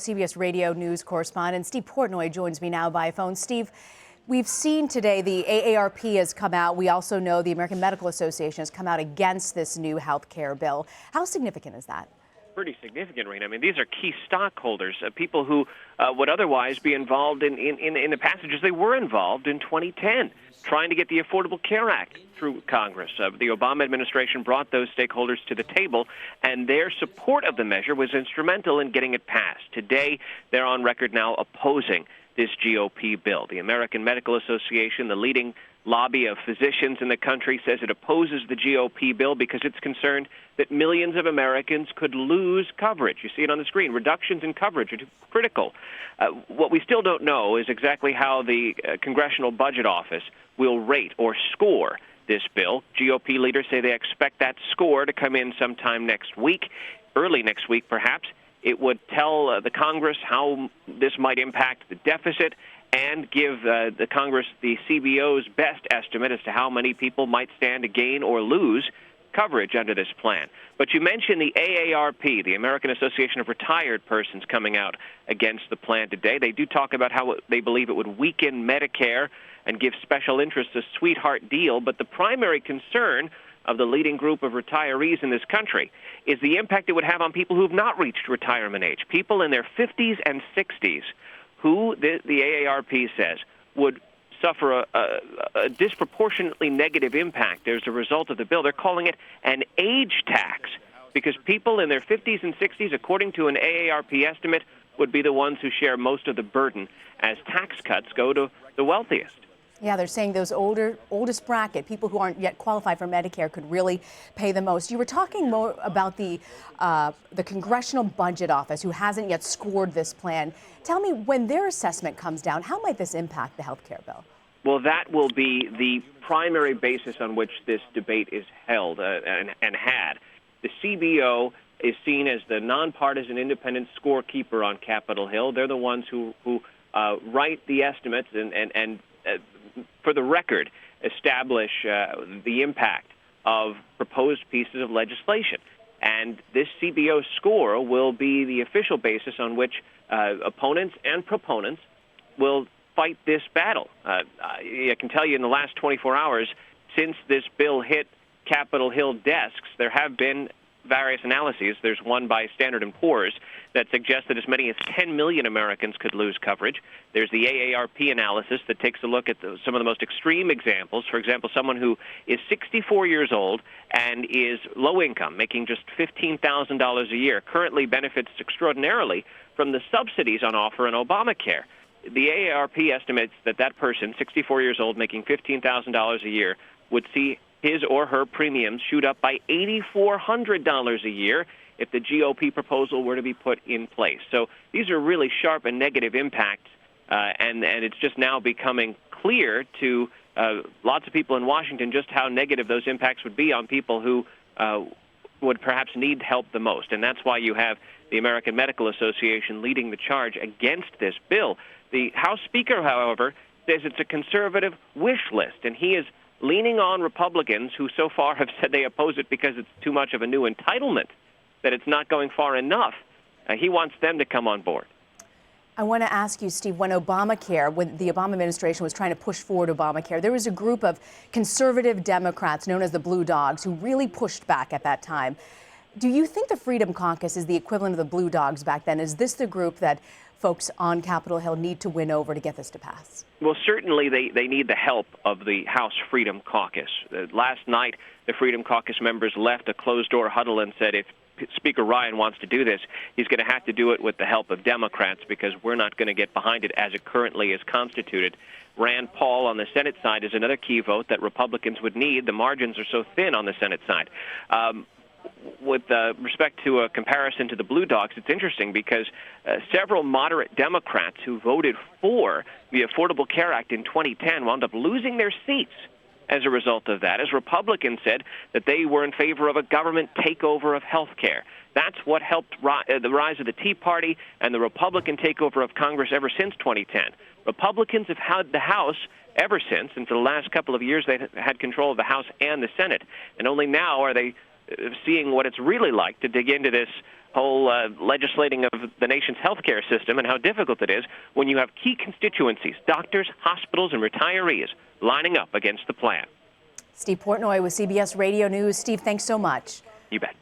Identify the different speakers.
Speaker 1: CBS Radio news correspondent Steve Portnoy joins me now by phone. Steve, we've seen today the AARP has come out. We also know the American Medical Association has come out against this new health care bill. How significant is that?
Speaker 2: Pretty significant, Rena. I mean, these are key stockholders, people who would otherwise be involved in the passages they were involved in 2010, trying to get the Affordable Care Act through Congress. The Obama administration brought those stakeholders to the table, and their support of the measure was instrumental in getting it passed. Today, they're on record now opposing this GOP bill. The American Medical Association, the leading lobby of physicians in the country, says it opposes the GOP bill because it's concerned that millions of Americans could lose coverage. You see it on the screen. Reductions in coverage are critical. What we still don't know is exactly how the Congressional Budget Office will rate or score this bill. GOP leaders say they expect that score to come in sometime next week, early next week perhaps. It would tell the Congress how this might impact the deficit and give the Congress the CBO's best estimate as to how many people might stand to gain or lose coverage under this plan. But you mentioned the AARP, the American Association of Retired Persons, coming out against the plan today. They do talk about how they believe it would weaken Medicare and give special interests a sweetheart deal, but the primary concern of the leading group of retirees in this country is the impact it would have on people who have not reached retirement age, people in their 50s and 60s, who the AARP says would suffer a disproportionately negative impact as a result of the bill. They're calling it an age tax because people in their 50s and 60s, according to an AARP estimate, would be the ones who share most of the burden as tax cuts go to the wealthiest.
Speaker 1: Yeah, they're saying those oldest bracket, people who aren't yet qualified for Medicare, could really pay the most. You were talking more about the Congressional Budget Office, who hasn't yet scored this plan. Tell me, when their assessment comes down, how might this impact the health care bill?
Speaker 2: Well, that will be the primary basis on which this debate is held and had. The CBO is seen as the nonpartisan independent scorekeeper on Capitol Hill. They're the ones who write the estimates and for the record, establish the impact of proposed pieces of legislation. And this CBO score will be the official basis on which opponents and proponents will fight this battle. I can tell you in the last 24 hours, since this bill hit Capitol Hill desks, there have been various analyses. There's one by Standard & Poor's that suggests that as many as 10 million Americans could lose coverage. There's the AARP analysis that takes a look at some of the most extreme examples. For example, someone who is 64 years old and is low income, making just $15,000 a year, currently benefits extraordinarily from the subsidies on offer in Obamacare. The AARP estimates that that person, 64 years old, making $15,000 a year, would see his or her premiums shoot up by $8,400 a year if the GOP proposal were to be put in place. So these are really sharp and negative impacts, and it's just now becoming clear to lots of people in Washington just how negative those impacts would be on people who would perhaps need help the most. And that's why you have the American Medical Association leading the charge against this bill. The House Speaker, however, says it's a conservative wish list, and he is leaning on Republicans who so far have said they oppose it because it's too much of a new entitlement, that it's not going far enough. He wants them to come on board.
Speaker 1: I want to ask you, Steve, when the Obama administration was trying to push forward Obamacare, there was a group of conservative Democrats known as the Blue Dogs who really pushed back at that time. Do you think the Freedom Caucus is the equivalent of the Blue Dogs back then? Is this the group that folks on Capitol Hill need to win over to get this to pass?
Speaker 2: Well, certainly they need the help of the House Freedom Caucus. Last night, the Freedom Caucus members left a closed-door huddle and said if Speaker Ryan wants to do this, he's going to have to do it with the help of Democrats because we're not going to get behind it as it currently is constituted. Rand Paul on the Senate side is another key vote that Republicans would need. The margins are so thin on the Senate side. With respect to a comparison to the Blue Dogs, it's interesting because several moderate Democrats who voted for the Affordable Care Act in 2010 wound up losing their seats as a result of that, as Republicans said that they were in favor of a government takeover of health care. That's what helped the rise of the Tea Party and the Republican takeover of Congress ever since 2010. Republicans have had the House ever since, and for the last couple of years they've had control of the House and the Senate, and only now are they seeing what it's really like to dig into this whole legislating of the nation's healthcare system and how difficult it is when you have key constituencies, doctors, hospitals, and retirees lining up against the plan.
Speaker 1: Steve Portnoy with CBS Radio News. Steve, thanks so much.
Speaker 2: You bet.